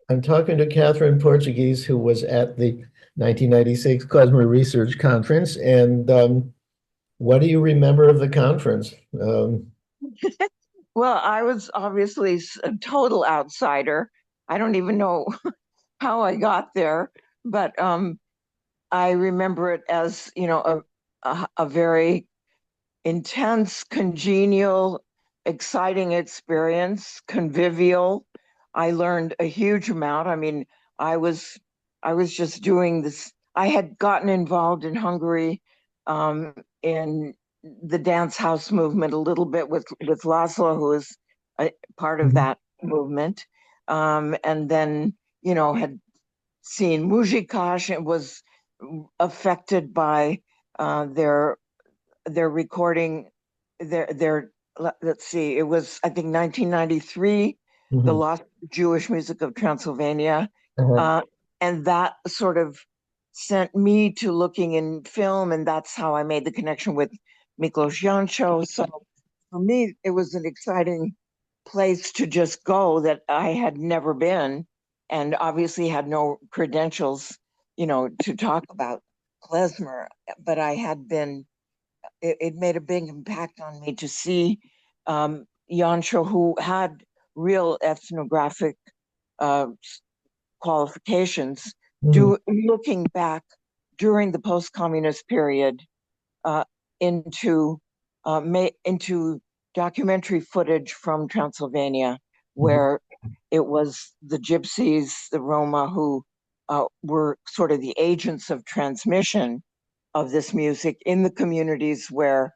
I'm talking to Catherine Portuguese, who was at the 1996 Klezmer Research Conference. And what do you remember of the conference? Well, I was obviously a total outsider. I don't even know how I got there, but I remember it as, a very intense, congenial, exciting experience, convivial. I learned a huge amount. I mean, I was I was just doing this. I had gotten involved in Hungary in the dance house movement a little bit with Laszlo, who is a part of Mhm. that movement, and then had seen Muzikash and was affected by their recording their let's see, it was I think 1993, the Mhm. Lost Jewish Music of Transylvania, Uh-huh. uh, and that sort of sent me to looking in film, and that's how I made the connection with Miklos Jancho. So for me, it was an exciting place to just go that I had never been, and obviously had no credentials, to talk about klezmer, but I had been it made a big impact on me to see Yansho, who had real ethnographic uh, qualifications, Mhm. do looking back during the post-communist period uh, into into documentary footage from Transylvania, Mhm. where it was the Gypsies, the Roma, who were sort of the agents of transmission of this music in the communities where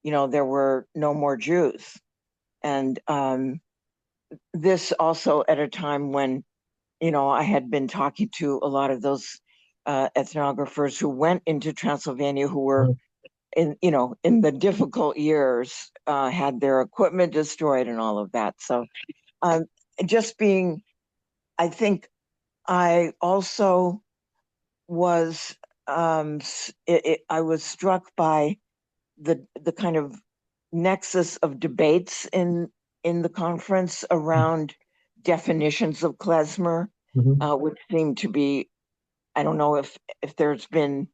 there were no more Jews. And this also at a time when, I had been talking to a lot of those ethnographers who went into Transylvania who were in the difficult years, had their equipment destroyed and all of that. So um, just being, I think I also was, I was struck by the kind of nexus of debates in the conference around definitions of klezmer, Mhm. which seem to be, I don't know if there's been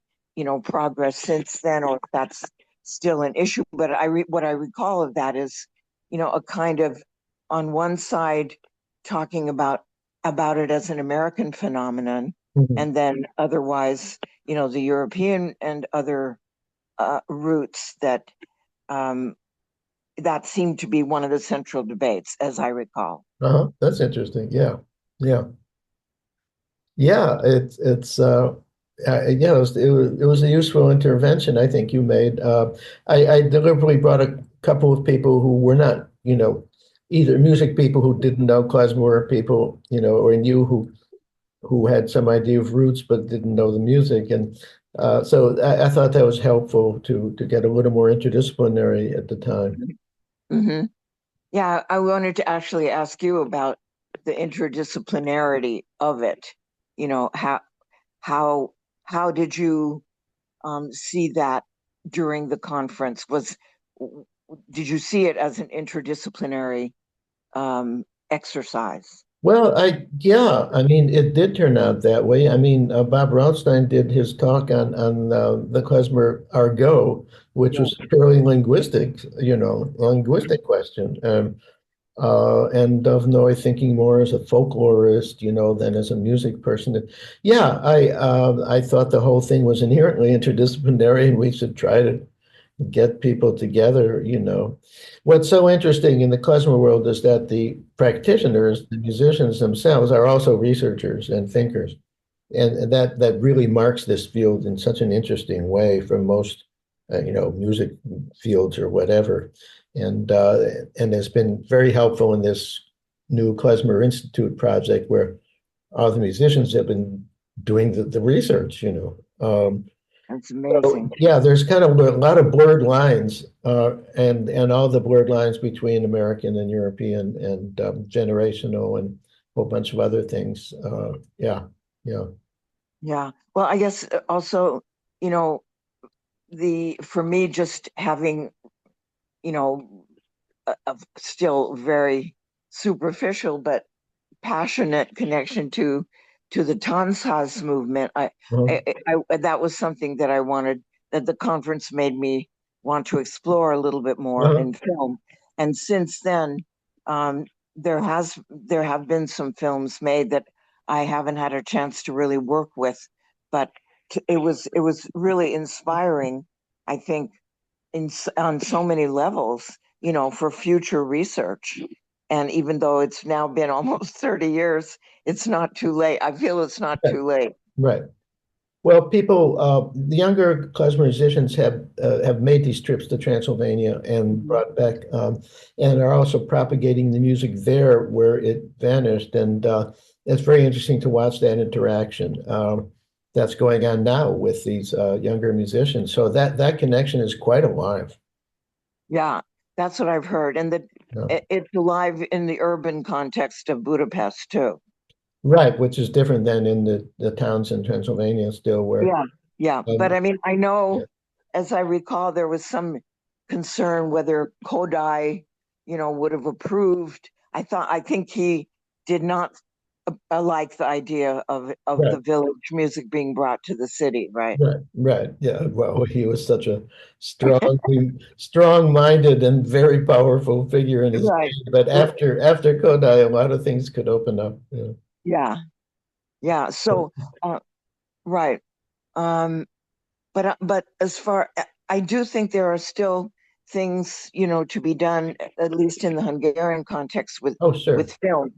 progress since then or if that's still an issue. But what I recall of that is a kind of on one side talking about it as an American phenomenon, Mhm. and then otherwise the European and other roots um, that seemed to be one of the central debates, as I recall. Uh-huh. That's interesting. Yeah. Yeah. Yeah. It was a useful intervention I think you made. I deliberately brought a couple of people who were not, either music people who didn't know klezmer, or people, or knew who had some idea of roots but didn't know the music. And so I thought that was helpful to get a little more interdisciplinary at the time. Hmm. Yeah, I wanted to actually ask you about the interdisciplinarity of it. You know, how how did you see that during the conference? Did you see it as an interdisciplinary exercise? Well, yeah, I mean, it did turn out that way. I mean, Bob Rothstein did his talk on the klezmer argot, which Yeah. was a purely linguistic question. And Dovnoy thinking more as a folklorist, than as a music person. Yeah, I thought the whole thing was inherently interdisciplinary, and we should try to get people together. What's so interesting in the klezmer world is that the practitioners, the musicians themselves, are also researchers and thinkers. And that really marks this field in such an interesting way from most, music fields or whatever. And has been very helpful in this new Klezmer Institute project where all the musicians have been doing the research. That's So amazing. yeah, there's kind of a lot of blurred lines, and all the blurred lines between American and European and generational and a whole bunch of other things. Yeah, yeah. Yeah. Well, I guess also, you know, the for me just having, you know, still very superficial, but passionate connection to the Tansas movement. Uh-huh. That was something that I wanted, that the conference made me want to explore a little bit more Uh-huh. in film. And since then, um, there have been some films made that I haven't had a chance to really work with, but it was really inspiring, I think, on so many levels, for future research. And even though it's now been almost 30 years, it's not too late. I feel it's not Right. too late. Right. Well, the younger klezmer musicians have made these trips to Transylvania and Mhm. brought back, and are also propagating the music there where it vanished. And it's very interesting to watch that interaction that's going on now with these younger musicians. So that connection is quite alive. Yeah, that's what I've heard. And that Yeah. it's alive in the urban context of Budapest too. Right, which is different than in the towns in Pennsylvania still where, Yeah, yeah. But um, I mean, I know, yeah, as I recall, there was some concern whether Kodai, would have approved. I think he did not like the idea of right. the village music being brought to the city, right? Right, right. Yeah. Well, he was such a strong-minded and very powerful figure in his Right. day. But after Kodai, a lot of things could open up. Yeah. Yeah. Yeah. So, uh, right. Um, but as far, I do think there are still things, to be done, at least in the Hungarian context Oh, sure. with film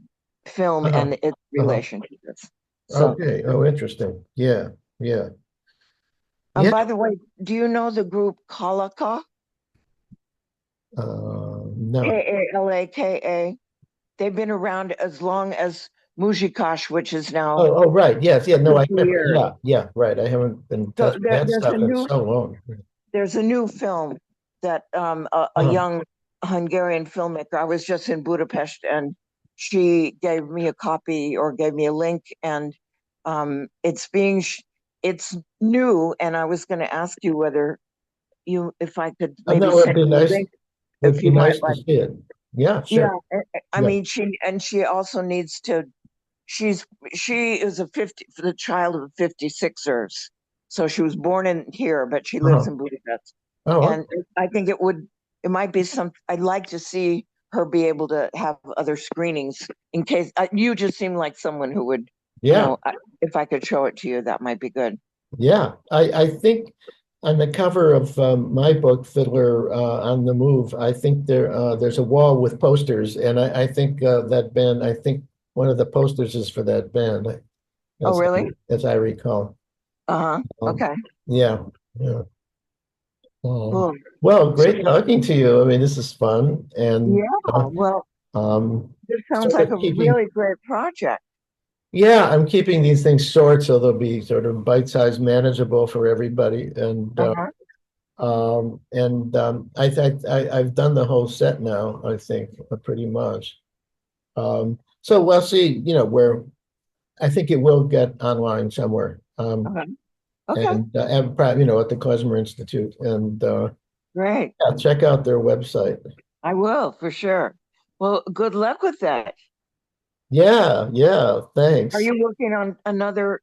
Uh-huh. and its Uh-huh. relation to this. So, Okay. Oh, interesting. Yeah. Yeah. and Yeah. by the way, do you know the group Kalaka? No. Kalaka. They've been around as long as Muzikash, which is now Oh, right. Yes. Yeah. No, I 50 remember. years. Yeah. Yeah. Right. I haven't been So touching that there's stuff in so long. a new film that a Uh-huh. young Hungarian filmmaker. I was just in Budapest, and she gave me a copy or gave me a link, and it's new. And I was going to ask you whether if I could maybe No, send you a link it'd if be you might nice to like. see it. Yeah, Yeah, sure. I Yeah. mean, she also needs to. She's she is the child of 56ers. So she was born in here, but she lives Uh-huh. in Budapest. Oh, And I think it might be I'd like to see her be able to have other screenings in case you just seem like someone who would, yeah. if I could show it to you, that might be good. Yeah, I think on the cover of my book, Fiddler on the Move, I think there's a wall with posters, and I think that band. I think one of the posters is for that band, Oh, as really? as I recall. Uh-huh. Um, Okay. yeah, yeah. Um, Cool. well, So, great talking to you. I mean, this is fun, and yeah, well, this sounds sort like of a keeping. really great project. Yeah, I'm keeping these things short so they'll be sort of bite-sized, manageable for everybody, and. Uh-huh. I've done the whole set now, I think, pretty much. So we'll see, where I think it will get online somewhere. Okay. Okay. And probably, at the Klezmer Institute. And Great. yeah, check out their website. I will for sure. Well, good luck with that. Yeah, yeah, Are thanks. you working on another